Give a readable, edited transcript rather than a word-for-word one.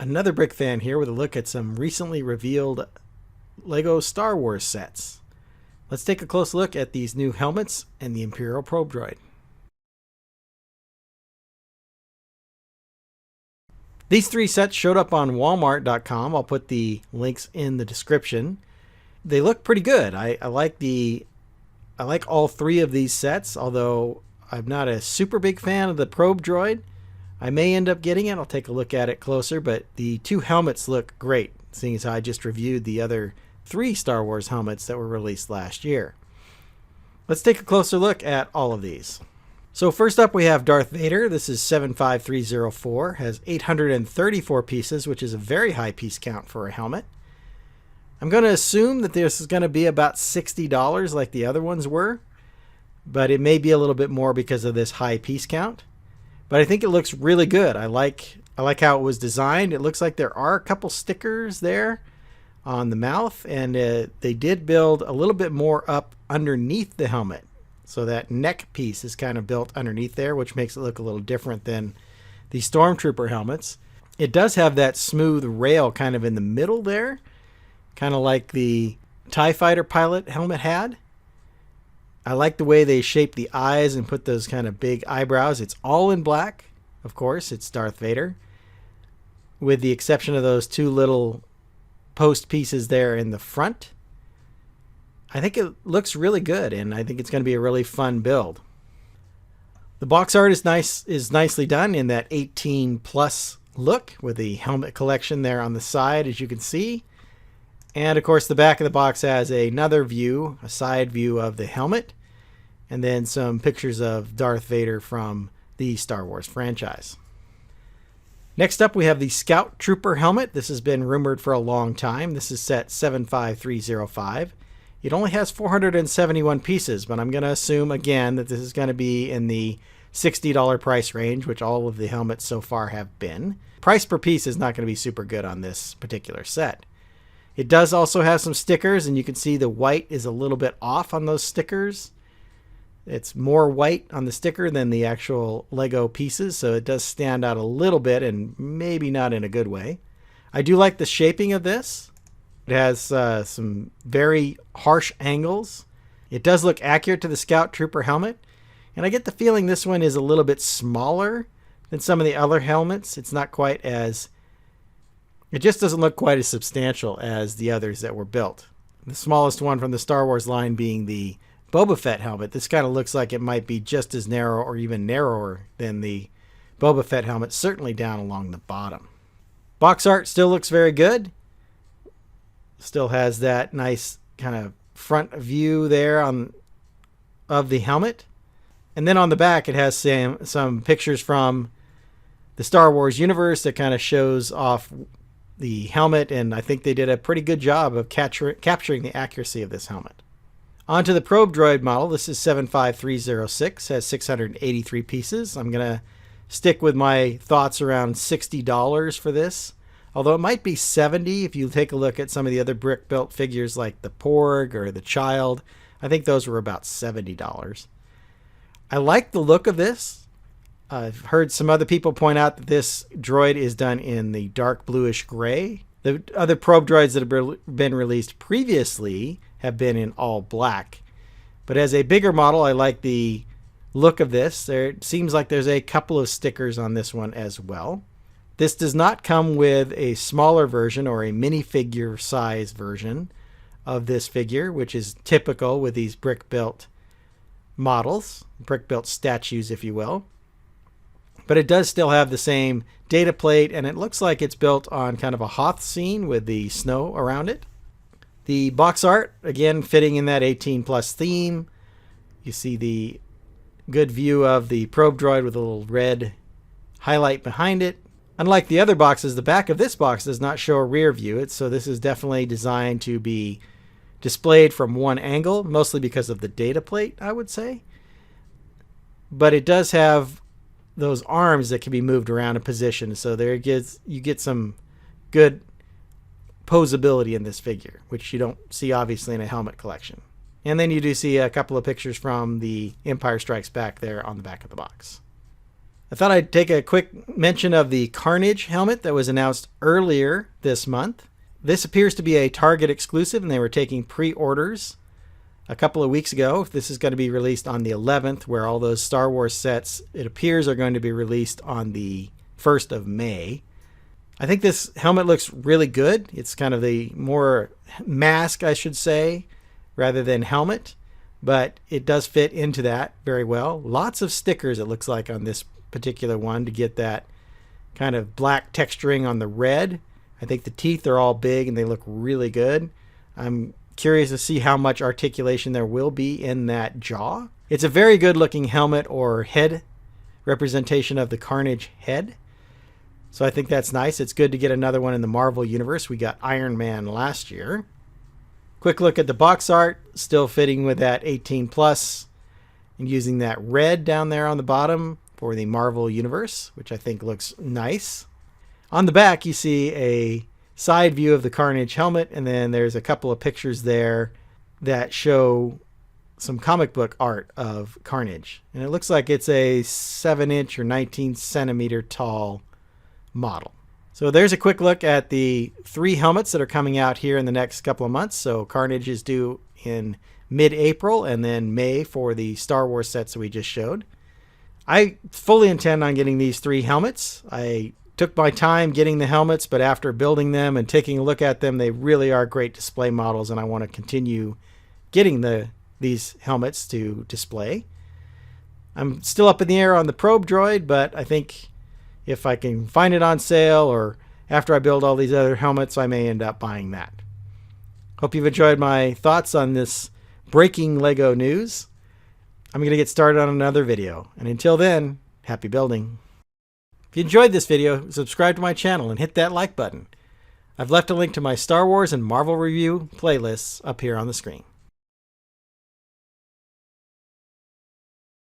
Another brick fan here with a look at some recently revealed LEGO Star Wars sets. Let's take a close look at these new helmets and the Imperial Probe Droid. These three sets showed up on Walmart.com. I'll put the links in the description. They look pretty good. I like all three of these sets, although I'm not a super big fan of the Probe Droid. I may end up getting it. I'll take a look at it closer, but the two helmets look great, seeing as I just reviewed the other three Star Wars helmets that were released last year. Let's take a closer look at all of these. So first up we have Darth Vader. This is 75304, has 834 pieces, which is a very high piece count for a helmet. I'm going to assume that this is going to be about $60 like the other ones were, but it may be a little bit more because of this high piece count. But I think it looks really good. I like how it was designed. It looks like there are a couple stickers there on the mouth, and they did build a little bit more up underneath the helmet. So that neck piece is kind of built underneath there, which makes it look a little different than the Stormtrooper helmets. It does have that smooth rail kind of in the middle there, kind of like the TIE Fighter pilot helmet had. I like the way they shape the eyes and put those kind of big eyebrows. It's all in black, of course. It's Darth Vader, with the exception of those two little post pieces there in the front. I think it looks really good, and I think it's going to be a really fun build. The box art is nicely done in that 18 plus look with the helmet collection there on the side, as you can see. And of course the back of the box has another view, a side view of the helmet, and then some pictures of Darth Vader from the Star Wars franchise. Next up we have the Scout Trooper helmet. This has been rumored for a long time. This is set 75305. It only has 471 pieces, but I'm going to assume again that this is going to be in the $60 price range, which all of the helmets so far have been. Price per piece is not going to be super good on this particular set. It does also have some stickers, and you can see the white is a little bit off on those stickers. It's more white on the sticker than the actual Lego pieces, so it does stand out a little bit, and maybe not in a good way. I do like the shaping of this. It has some very harsh angles. It does look accurate to the Scout Trooper helmet, and I get the feeling this one is a little bit smaller than some of the other helmets. It's not quite as... It just doesn't look quite as substantial as the others that were built. The smallest one from the Star Wars line being the Boba Fett helmet. This kind of looks like it might be just as narrow or even narrower than the Boba Fett helmet, certainly down along the bottom. Box art still looks very good. Still has that nice kind of front view there of the helmet. And then on the back it has some pictures from the Star Wars universe that kind of shows off the helmet, and I think they did a pretty good job of capturing the accuracy of this helmet. On to the Probe Droid model. This is 75306, has 683 pieces. I'm going to stick with my thoughts around $60 for this, although it might be $70 if you take a look at some of the other brick-built figures like the Porg or the Child. I think those were about $70. I like the look of this. I've heard some other people point out that this droid is done in the dark bluish gray. The other probe droids that have been released previously have been in all black. But as a bigger model, I like the look of this. There seems like there's a couple of stickers on this one as well. This does not come with a smaller version or a minifigure size version of this figure, which is typical with these brick-built models, brick-built statues, if you will. But it does still have the same data plate, and it looks like it's built on kind of a Hoth scene with the snow around it. The box art, again, fitting in that 18 plus theme. You see the good view of the probe droid with a little red highlight behind it. Unlike the other boxes, the back of this box does not show a rear view. So this is definitely designed to be displayed from one angle, mostly because of the data plate, I would say. But it does have those arms that can be moved around in position, so you get some good posability in this figure, which you don't see obviously in a helmet collection. And then you do see a couple of pictures from the Empire Strikes Back there on the back of the box. I thought I'd take a quick mention of the Carnage helmet that was announced earlier this month. This appears to be a Target exclusive, and they were taking pre-orders a couple of weeks ago. This is going to be released on the 11th, where all those Star Wars sets, it appears, are going to be released on the 1st of May. I think this helmet looks really good. It's kind of the more mask, I should say, rather than helmet, but it does fit into that very well. Lots of stickers, it looks like, on this particular one to get that kind of black texturing on the red. I think the teeth are all big and they look really good. I'm curious to see how much articulation there will be in that jaw. It's a very good looking helmet or head representation of the Carnage head. So I think that's nice. It's good to get another one in the Marvel Universe. We got Iron Man last year. Quick look at the box art, still fitting with that 18 plus and using that red down there on the bottom for the Marvel Universe, which I think looks nice. On the back, you see a side view of the Carnage helmet, and then there's a couple of pictures there that show some comic book art of Carnage. And it looks like it's a 7-inch or 19 centimeter tall model. So there's a quick look at the 3 helmets that are coming out here in the next couple of months. So Carnage is due in mid-April, and then May for the Star Wars sets that we just showed. I fully intend on getting these 3 helmets. I took my time getting the helmets, but after building them and taking a look at them, they really are great display models, and I want to continue getting these helmets to display. I'm still up in the air on the probe droid, but I think if I can find it on sale or after I build all these other helmets, I may end up buying that. Hope you've enjoyed my thoughts on this breaking Lego news. I'm going to get started on another video. And until then, happy building. If you enjoyed this video, subscribe to my channel and hit that like button. I've left a link to my Star Wars and Marvel review playlists up here on the screen.